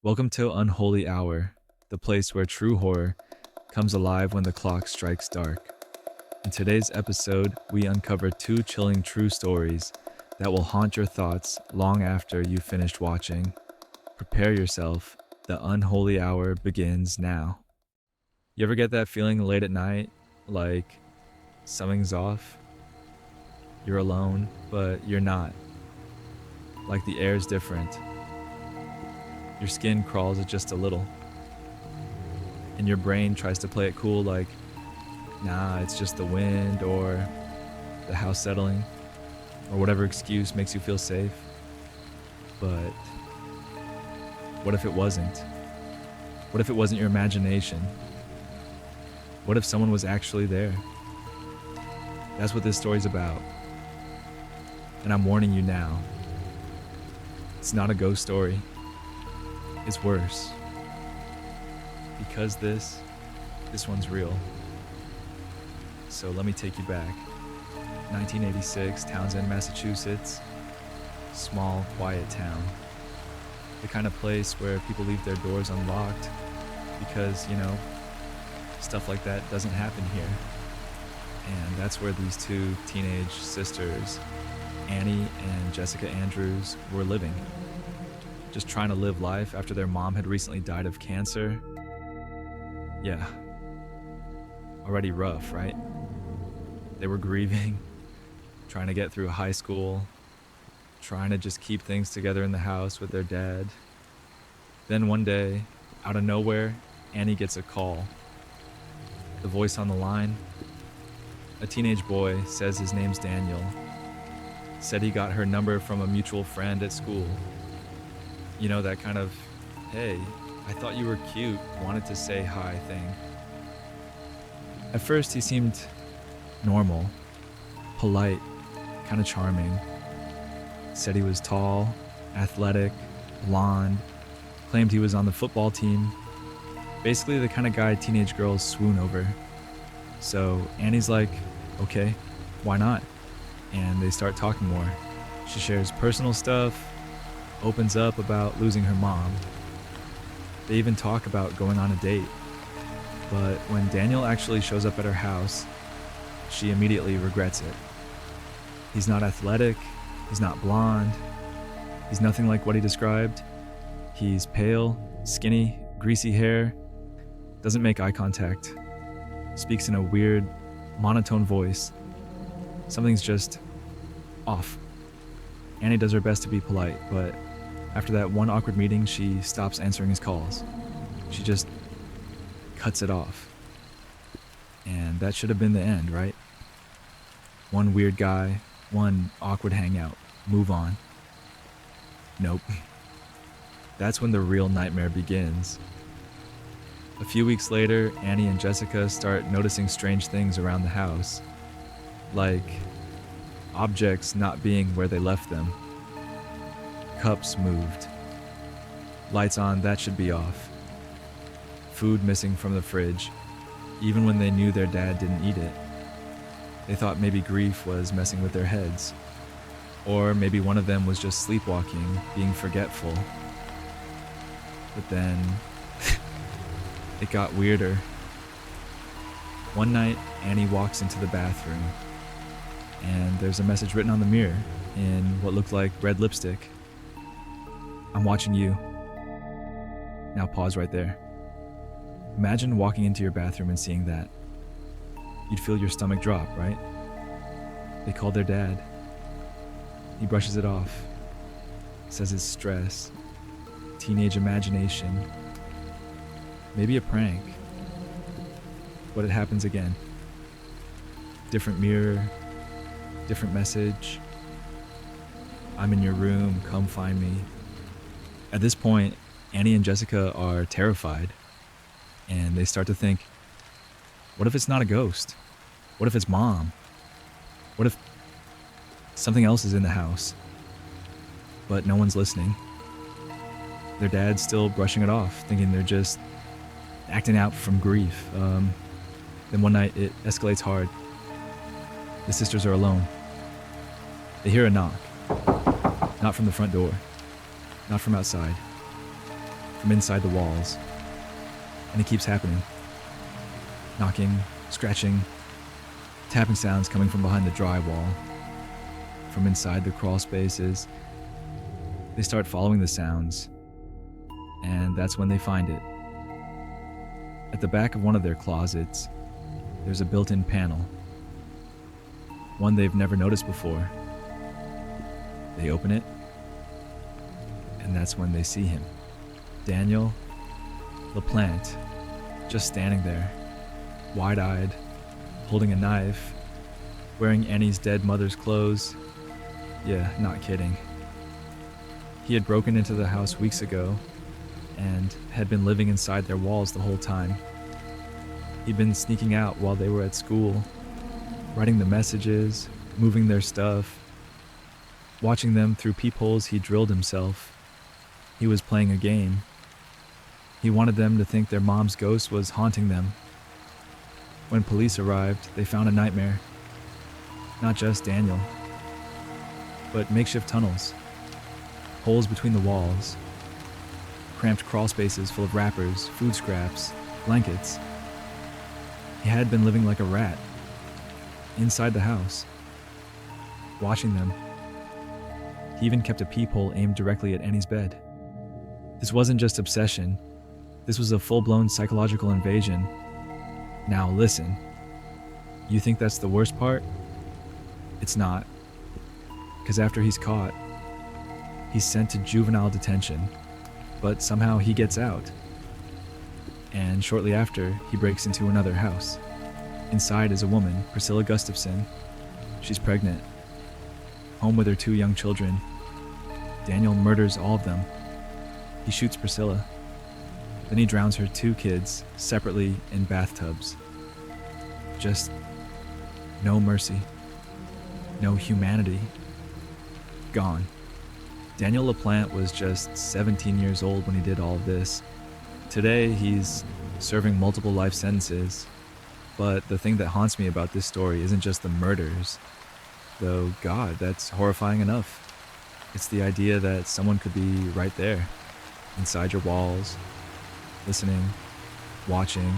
Welcome to Unholy Hour, the place where true horror comes alive when the clock strikes dark. In today's episode, we uncover two chilling true stories that will haunt your thoughts long after you've finished watching. Prepare yourself, the Unholy Hour begins now. You ever get that feeling late at night, like something's off? You're alone, but you're not. Like the air's different. Your skin crawls just a little. And your brain tries to play it cool like, nah, it's just the wind or the house settling or whatever excuse makes you feel safe. But what if it wasn't? What if it wasn't your imagination? What if someone was actually there? That's what this story's about. And I'm warning you now. It's not a ghost story. It's worse. Because this one's real. So let me take you back. 1986, Townsend, Massachusetts. Small, quiet town. The kind of place where people leave their doors unlocked because, stuff like that doesn't happen here. And that's where these two teenage sisters, Annie and Jessica Andrews, were living. Just trying to live life after their mom had recently died of cancer. Yeah. Already rough, right? They were grieving, trying to get through high school, trying to just keep things together in the house with their dad. Then one day, out of nowhere, Annie gets a call. The voice on the line, a teenage boy says his name's Daniel. Said he got her number from a mutual friend at school. You know, that kind of, hey, I thought you were cute, wanted to say hi thing. At first, he seemed normal, polite, kind of charming. Said he was tall, athletic, blonde, claimed he was on the football team. Basically the kind of guy teenage girls swoon over. So Annie's like, okay, why not? And they start talking more. She shares personal stuff, opens up about losing her mom. They even talk about going on a date. But when Daniel actually shows up at her house, she immediately regrets it. He's not athletic, he's not blonde, he's nothing like what he described. He's pale, skinny, greasy hair, doesn't make eye contact, speaks in a weird, monotone voice. Something's just off. Annie does her best to be polite, but after that one awkward meeting, she stops answering his calls. She just cuts it off. And that should have been the end, right? One weird guy, one awkward hangout, move on. Nope. That's when the real nightmare begins. A few weeks later, Annie and Jessica start noticing strange things around the house. Like objects not being where they left them. Cups moved. Lights on, that should be off. Food missing from the fridge, even when they knew their dad didn't eat it. They thought maybe grief was messing with their heads. Or maybe one of them was just sleepwalking, being forgetful. But then, it got weirder. One night, Annie walks into the bathroom, and there's a message written on the mirror in what looked like red lipstick. I'm watching you. Now pause right there. Imagine walking into your bathroom and seeing that. You'd feel your stomach drop, right? They called their dad. He brushes it off. Says it's stress, teenage imagination, maybe a prank. But it happens again. Different mirror, different message. I'm in your room, come find me. At this point, Annie and Jessica are terrified, and they start to think, what if it's not a ghost? What if it's mom? What if something else is in the house? But no one's listening. Their dad's still brushing it off, thinking they're just acting out from grief. Then one night, it escalates hard. The sisters are alone. They hear a knock. Not from the front door. Not from outside. from inside the walls. And it keeps happening. Knocking, scratching, tapping sounds coming from behind the drywall, from inside the crawl spaces. They start following the sounds, and that's when they find it. At the back of one of their closets, there's a built-in panel, one they've never noticed before. They open it, and that's when they see him. Daniel LaPlante, just standing there, wide-eyed, holding a knife, wearing Annie's dead mother's clothes. Yeah, not kidding. He had broken into the house weeks ago and had been living inside their walls the whole time. He'd been sneaking out while they were at school, writing the messages, moving their stuff, watching them through peepholes he drilled himself. He was playing a game. He wanted them to think their mom's ghost was haunting them. When police arrived, they found a nightmare. Not just Daniel, but makeshift tunnels, holes between the walls, cramped crawl spaces full of wrappers, food scraps, blankets. He had been living like a rat, inside the house, watching them. He even kept a peephole aimed directly at Annie's bed. This wasn't just obsession. This was a full-blown psychological invasion. Now listen, you think that's the worst part? It's not. Because after he's caught, he's sent to juvenile detention, but somehow he gets out. And shortly after, he breaks into another house. Inside is a woman, Priscilla Gustafson. She's pregnant, home with her 2 young children. Daniel murders all of them. He shoots Priscilla. Then he drowns her 2 kids separately in bathtubs. Just no mercy, no humanity. Gone. Daniel LaPlante was just 17 years old when he did all of this. Today, he's serving multiple life sentences. But the thing that haunts me about this story isn't just the murders. Though, God, that's horrifying enough. It's the idea that someone could be right there, inside your walls, listening, watching,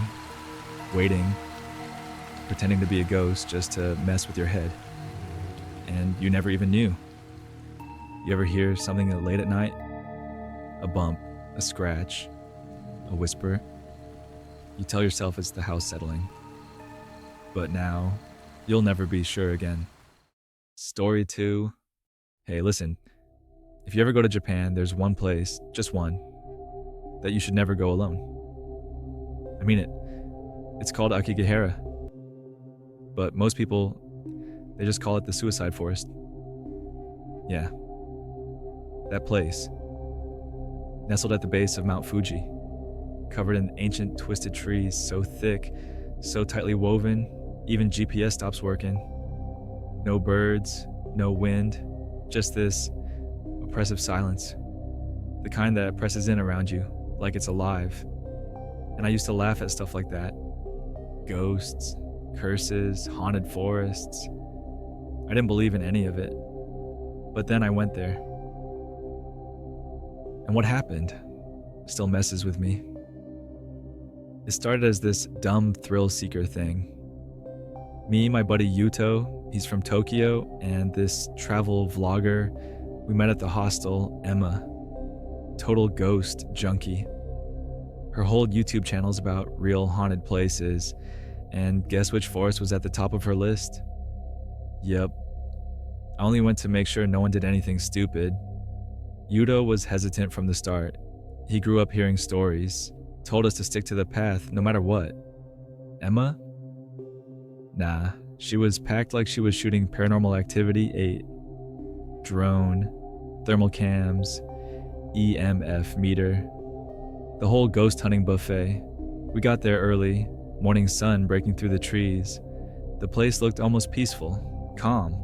waiting, pretending to be a ghost just to mess with your head. And you never even knew. You ever hear something late at night? A bump, a scratch, a whisper. You tell yourself it's the house settling. But now, you'll never be sure again. Story 2. Hey, listen. If you ever go to Japan, there's one place, just one, that you should never go alone. I mean it. It's called Aokigahara. But most people, they just call it the suicide forest. Yeah. That place. Nestled at the base of Mount Fuji. Covered in ancient twisted trees so thick, so tightly woven, even GPS stops working. No birds, no wind, just this oppressive silence. The kind that presses in around you, like it's alive. And I used to laugh at stuff like that. Ghosts, curses, haunted forests. I didn't believe in any of it. But then I went there. And what happened still messes with me. It started as this dumb thrill-seeker thing. Me, my buddy Yuto, he's from Tokyo, and this travel vlogger, we met at the hostel, Emma. Total ghost junkie. Her whole YouTube channel is about real haunted places, and guess which forest was at the top of her list? Yep. I only went to make sure no one did anything stupid. Yuto was hesitant from the start. He grew up hearing stories, told us to stick to the path no matter what. Emma? Nah, she was packed like she was shooting Paranormal Activity 8. Drone, thermal cams, EMF meter, the whole ghost hunting buffet. We got there early, morning sun breaking through the trees. The place looked almost peaceful, calm.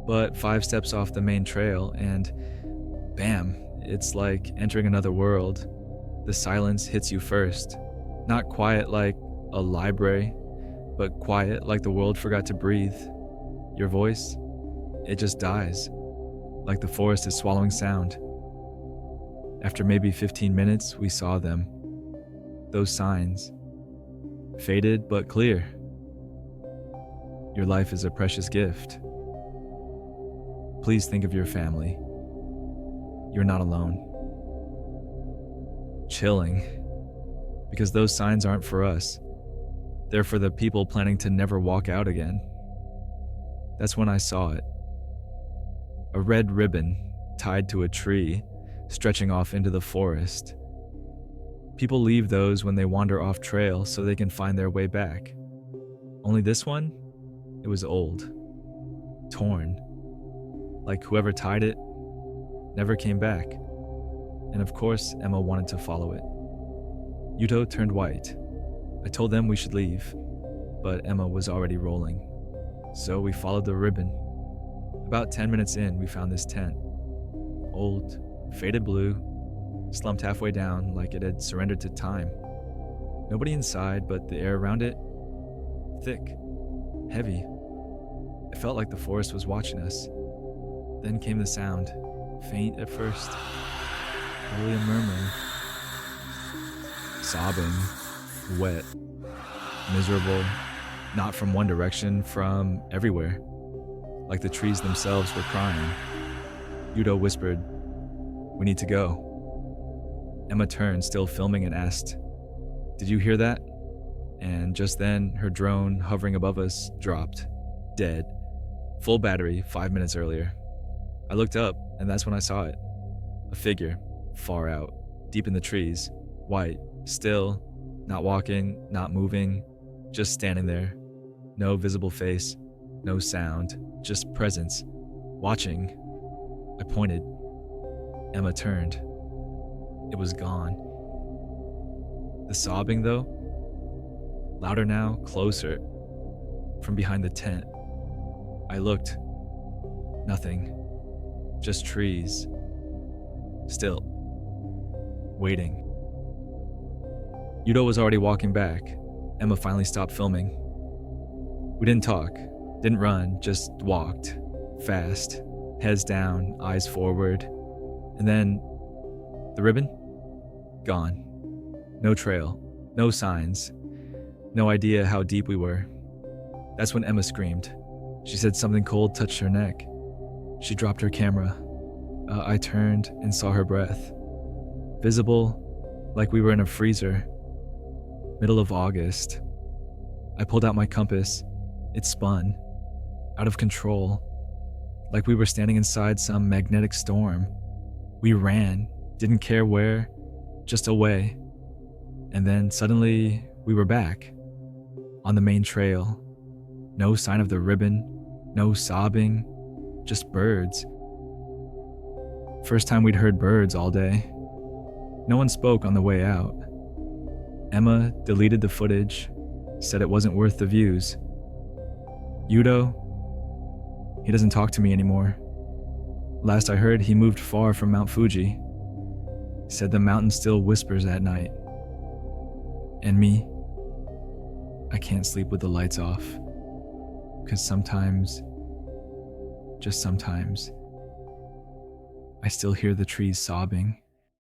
But 5 steps off the main trail and bam, it's like entering another world. The silence hits you first. Not quiet like a library, but quiet like the world forgot to breathe. Your voice, it just dies, like the forest is swallowing sound. After maybe 15 minutes, we saw them. Those signs. Faded but clear. Your life is a precious gift. Please think of your family. You're not alone. Chilling. Because those signs aren't for us. They're for the people planning to never walk out again. That's when I saw it. A red ribbon tied to a tree, stretching off into the forest. People leave those when they wander off trail so they can find their way back. Only this one, it was old. Torn. Like whoever tied it never came back. And of course, Emma wanted to follow it. Yuto turned white. I told them we should leave, but Emma was already rolling. So we followed the ribbon. About 10 minutes in, we found this tent. Old, faded blue, slumped halfway down like it had surrendered to time. Nobody inside, but the air around it, thick, heavy. It felt like the forest was watching us. Then came the sound, faint at first, probably a murmur. Sobbing, wet, miserable, not from one direction, from everywhere. Like the trees themselves were crying. Yuto whispered, "We need to go." Emma turned, still filming, and asked, "Did you hear that?" And just then, her drone hovering above us dropped, dead. Full battery 5 minutes earlier. I looked up, and that's when I saw it. A figure, far out, deep in the trees, white, still, not walking, not moving, just standing there. No visible face, no sound, just presence, watching. I pointed. Emma turned. It was gone. The sobbing, though, louder now, closer, from behind the tent. I looked. Nothing. Just trees. Still. Waiting. Yuto was already walking back. Emma finally stopped filming. We didn't talk, didn't run, just walked. Fast. Heads down, eyes forward. And then, the ribbon? Gone. No trail. No signs. No idea how deep we were. That's when Emma screamed. She said something cold touched her neck. She dropped her camera. I turned and saw her breath. Visible, like we were in a freezer. Middle of August. I pulled out my compass. It spun. Out of control. Like we were standing inside some magnetic storm. We ran, didn't care where, just away. And then suddenly, we were back. On the main trail. No sign of the ribbon, no sobbing, just birds. First time we'd heard birds all day. No one spoke on the way out. Emma deleted the footage, said it wasn't worth the views. Yuto, he doesn't talk to me anymore. Last I heard, he moved far from Mount Fuji. He said the mountain still whispers at night. And me, I can't sleep with the lights off. Because sometimes, just sometimes, I still hear the trees sobbing.